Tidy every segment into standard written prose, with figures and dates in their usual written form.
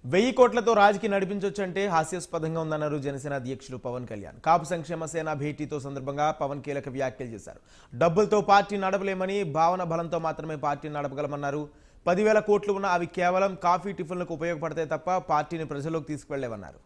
1000 కోట్లతో రాజకీయ నడిపించొచ్చంటే హాస్యాస్పదంగా ఉందన్నారు జనసేన అధ్యక్షులు పవన్ కళ్యాణ్. కాపు సంక్షేమ సేన భేటీతో సందర్భంగా పవన్ కీలక వ్యాఖ్యలు చేశారు. డబ్బులతో పార్టీ నడపలేమని, భావన బలంతో మాత్రమే పార్టీ నడపగలమన్నారు. 10,000 కోట్లు ఉన్న అవి కేవలం కాఫీ టిఫిన్లకు ఉపయోగపడతాయి తప్ప పార్టీని ప్రజల్లోకి తీసుకువెళ్లేవన్నారు.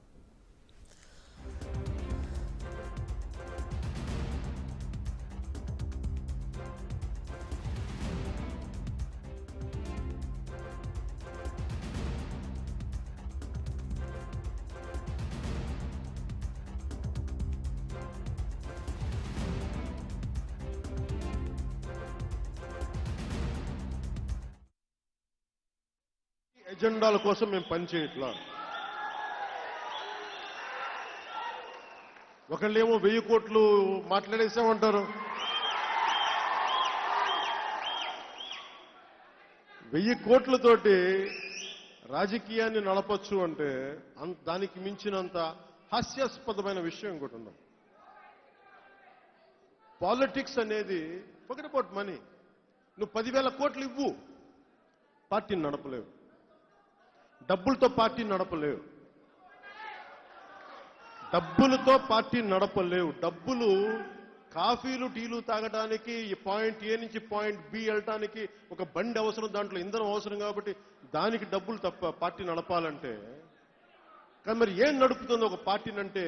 ఎజెండాల కోసం మేము పనిచేయట్లా. ఒకళ్ళేమో 1000 కోట్లు మాట్లాడేసామంటారు. 1000 కోట్లతోటి రాజకీయాన్ని నడపచ్చు అంటే దానికి మించినంత హాస్యాస్పదమైన విషయం ఇంకోటి ఉన్నాం. పాలిటిక్స్ అనేది ఫర్గెట్ అబౌట్ మనీ. నువ్వు 10,000 కోట్లు ఇవ్వు, పార్టీని నడపలేవు. డబ్బులతో పార్టీ నడపలేవు. డబ్బులతో పార్టీ నడపలేవు. డబ్బులు కాఫీలు టీలు తాగడానికి, పాయింట్ ఏ నుంచి పాయింట్ బి వెళ్ళటానికి ఒక బండి అవసరం, దాంట్లో ఇంధనం అవసరం. కాబట్టి దానికి డబ్బులు తప్ప పార్టీ నడపాలంటే. కానీ మరి ఏం నడుపుతుంది ఒక పార్టీని అంటే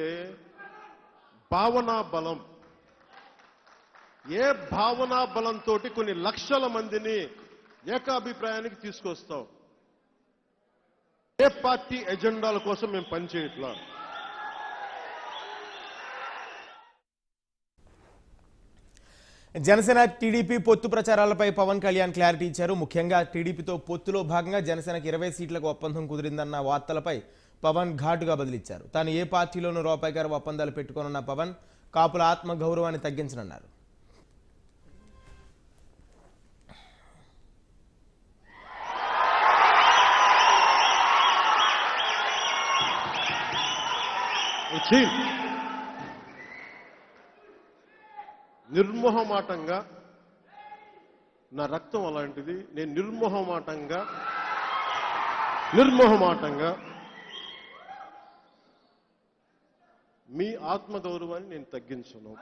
భావనా బలం. ఏ భావనా బలంతో కొన్ని లక్షల మందిని ఏకాభిప్రాయానికి తీసుకొస్తావు? ఏ పార్టీ ఎజెండాల కోసం మేము పనిచేయట్లా. జనసేన టీడీపీ పొత్తు ప్రచారాలపై పవన్ కళ్యాణ్ క్లారిటీ ఇచ్చారు. ముఖ్యంగా టీడీపీతో పొత్తులో భాగంగా జనసేనకు 20 సీట్లకు ఒప్పందం కుదిరిందన్న వార్తలపై పవన్ ఘాటుగా బదిలిచ్చారు. తాను ఏ పార్టీలోనూ రూపాయిగారు ఒప్పందాలు పెట్టుకోనున్న పవన్ కాపుల ఆత్మ గౌరవాన్ని తగ్గించనున్నారు. నిర్మోహమాటంగా, నా రక్తం అలాంటిది, నేను నిర్మోహమాటంగా మీ ఆత్మగౌరవాన్ని నేను తగ్గించను.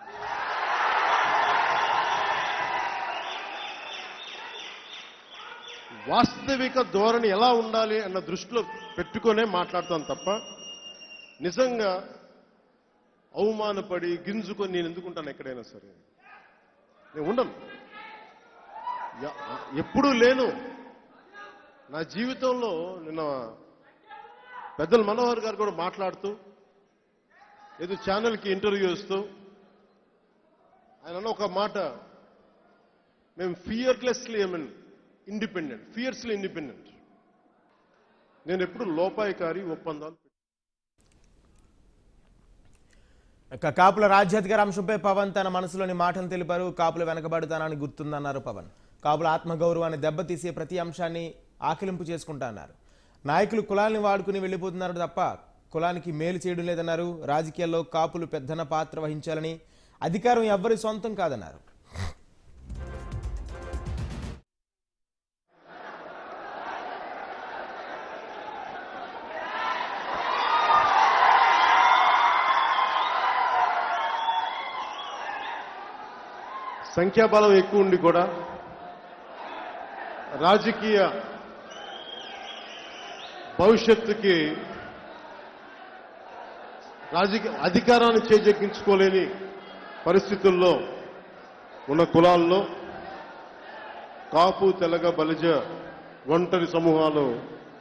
వాస్తవిక ధోరణి ఎలా ఉండాలి అన్న దృష్టిలో పెట్టుకునే మాట్లాడతాను తప్ప నిజంగా అవమానపడి గింజుకొని నేను ఎందుకుంటాను? ఎక్కడైనా సరే నేను ఉండను, ఎప్పుడూ లేను. నా జీవితంలో నిన్న పెద్దలు మనోహర్ గారు కూడా మాట్లాడుతూ ఏదో ఛానల్కి ఇంటర్వ్యూ ఇస్తూ ఆయన అన్న ఒక మాట, మేము ఫియర్స్లీ ఇండిపెండెంట్. నేను ఎప్పుడు లోపాయికారి ఒప్పందాలు. కాపుల రాజ్యాధికార అంశంపై పవన్ తన మనసులోని మాటను తెలిపారు. కాపుల వెనకబడుతానని గుర్తుందన్నారు పవన్. కాపుల ఆత్మగౌరవాన్ని దెబ్బతీసే ప్రతి అంశాన్ని ఆకిలింపు చేసుకుంటా అన్నారు. నాయకులు కులాన్ని వాడుకుని వెళ్లిపోతున్నారు తప్ప కులానికి మేలు చేయడం లేదన్నారు. రాజకీయాల్లో కాపులు పెద్దన పాత్ర వహించాలని, అధికారం ఎవ్వరి సొంతం కాదన్నారు. సంఖ్యాబలం ఎక్కువ ఉండి కూడా రాజకీయ భవిష్యత్తుకి అధికారాన్ని చేజెక్కించుకోలేని పరిస్థితుల్లో ఉన్న కులాల్లో కాపు, తెలగ, బలిజ, ఒంటరి సమూహాలు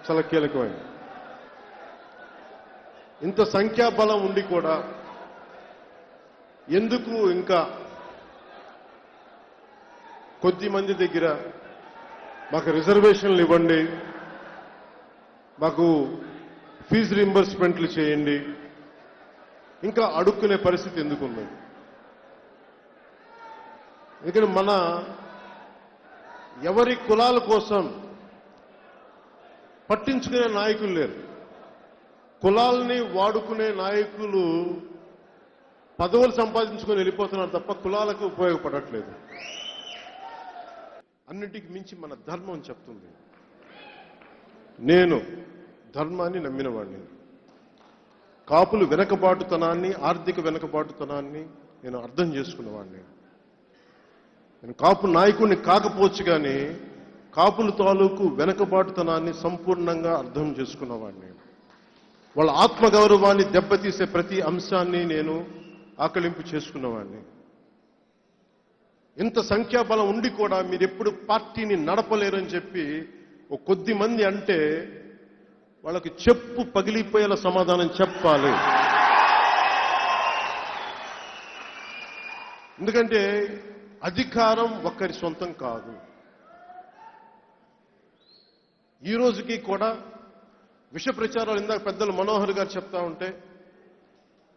చాలా కీలకమైనవి. ఇంత సంఖ్యాబలం ఉండి కూడా ఎందుకు ఇంకా కొద్ది మంది దగ్గర మాకు రిజర్వేషన్లు ఇవ్వండి, మాకు ఫీజు రీంబర్స్మెంట్లు చేయండి, ఇంకా అడుక్కునే పరిస్థితి ఎందుకుంది? ఎందుకంటే మన ఎవరి కులాల కోసం పట్టించుకునే నాయకులు లేరు. కులాలని వాడుకునే నాయకులు పదవులు సంపాదించుకొని వెళ్ళిపోతున్నారు తప్ప కులాలకు ఉపయోగపడట్లేదు. అన్నిటికి మించి మన ధర్మం చెప్తుంది, నేను ధర్మాన్ని నమ్మిన వాడిని. కాపులు వెనకబాటుతనాన్ని, ఆర్థిక వెనకబాటుతనాన్ని నేను అర్థం చేసుకున్నవాడిని. నేను కాపు నాయకుడిని కాకపోవచ్చు కానీ కాపుల తాలూకు వెనకబాటుతనాన్ని సంపూర్ణంగా అర్థం చేసుకున్నవాడిని. వాళ్ళ ఆత్మగౌరవాన్ని దెబ్బతీసే ప్రతి అంశాన్ని నేను ఆకలింపు చేసుకున్నవాడిని. ఇంత సంఖ్యాబలం ఉండి కూడా మీరు ఎప్పుడు పార్టీని నడపలేరని చెప్పి ఒక కొద్ది మంది అంటే వాళ్ళకి చెప్పు పగిలిపోయేలా సమాధానం చెప్పాలి. ఎందుకంటే అధికారం ఒక్కరి సొంతం కాదు. ఈ రోజుకి కూడా విష ప్రచారాలు, ఇందాక పెద్దలు మనోహర్ గారు చెప్తా ఉంటే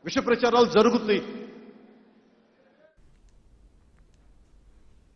విష ప్రచారాలు జరుగుతాయి.